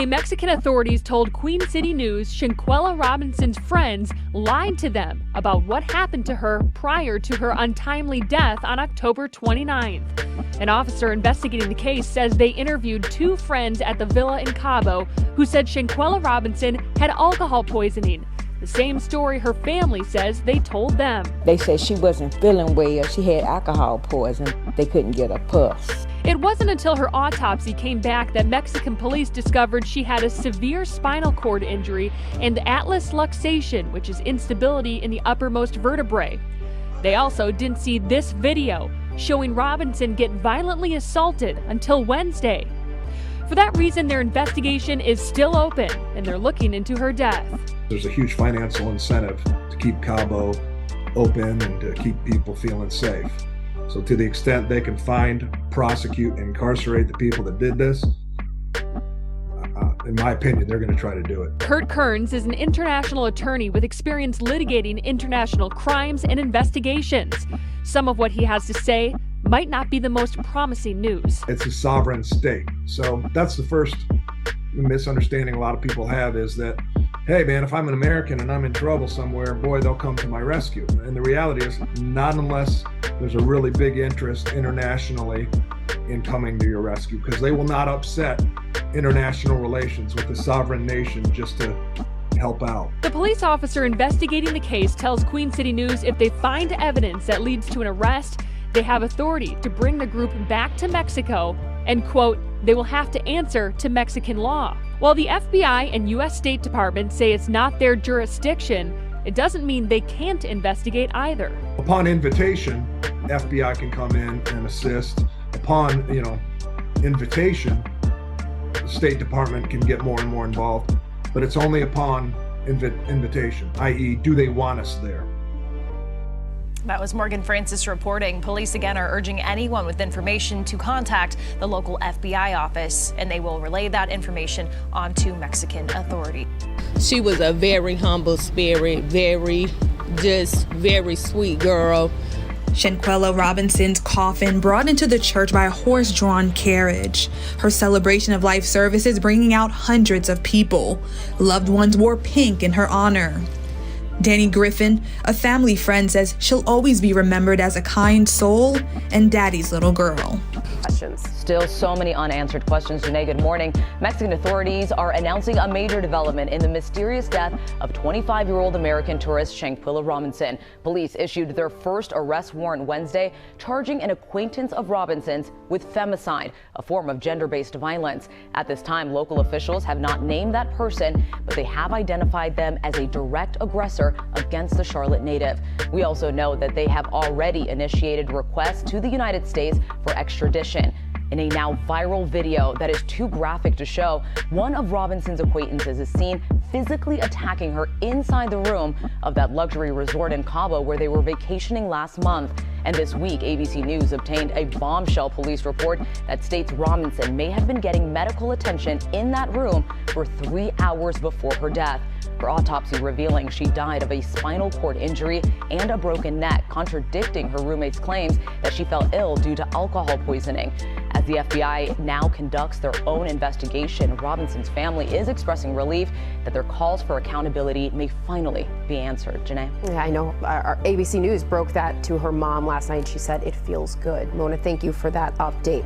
say Mexican authorities told Queen City News Shanquelia Robinson's friends lied to them about what happened to her prior to her untimely death on October 29th. An officer investigating the case says they interviewed two friends at the villa in Cabo who said Shanquelia Robinson had alcohol poisoning. The same story her family says they told them. They said she wasn't feeling well. She had alcohol poison. They couldn't get a pulse. It wasn't until her autopsy came back that Mexican police discovered she had a severe spinal cord injury and atlas luxation, which is instability in the uppermost vertebrae. They also didn't see this video showing Robinson get violently assaulted until Wednesday. For that reason, their investigation is still open and they're looking into her death. There's a huge financial incentive to keep Cabo open and to keep people feeling safe. So to the extent they can find, prosecute, incarcerate the people that did this, in my opinion, they're going to try to do it. Kurt Kearns is an international attorney with experience litigating international crimes and investigations. Some of what he has to say might not be the most promising news. It's a sovereign state. So that's the first misunderstanding a lot of people have, is that, hey man, if I'm an American and I'm in trouble somewhere, boy, they'll come to my rescue. And the reality is, not unless there's a really big interest internationally in coming to your rescue, because they will not upset international relations with a sovereign nation just to help out. The police officer investigating the case tells Queen City News if they find evidence that leads to an arrest, they have authority to bring the group back to Mexico and, quote, they will have to answer to Mexican law. While the FBI and U.S. State Department say it's not their jurisdiction, it doesn't mean they can't investigate either. Upon invitation, FBI can come in and assist. Upon, invitation, the State Department can get more and more involved, but it's only upon invitation, i.e., do they want us there? That was Morgan Francis reporting. Police again are urging anyone with information to contact the local FBI office, and they will relay that information on to Mexican authorities. She was a very humble spirit, very sweet girl. Shanquelia Robinson's coffin brought into the church by a horse-drawn carriage. Her celebration of life services bringing out hundreds of people. Loved ones wore pink in her honor. Danny Griffin, a family friend, says she'll always be remembered as a kind soul and daddy's little girl. Still so many unanswered questions. Janae, good morning. Mexican authorities are announcing a major development in the mysterious death of 25-year-old American tourist Shanquelia Robinson. Police issued their first arrest warrant Wednesday, charging an acquaintance of Robinson's with femicide, a form of gender-based violence. At this time, local officials have not named that person, but they have identified them as a direct aggressor against the Charlotte native. We also know that they have already initiated requests to the United States for extradition. In a now viral video that is too graphic to show, one of Robinson's acquaintances is seen physically attacking her inside the room of that luxury resort in Cabo where they were vacationing last month. And this week, ABC News obtained a bombshell police report that states Robinson may have been getting medical attention in that room for 3 hours before her death. Her autopsy revealing she died of a spinal cord injury and a broken neck, contradicting her roommate's claims that she fell ill due to alcohol poisoning. As the FBI now conducts their own investigation, Robinson's family is expressing relief that their calls for accountability may finally be answered. Janae? Yeah, I know. Our ABC News broke that to her mom last night. She said it feels good. Mona, thank you for that update.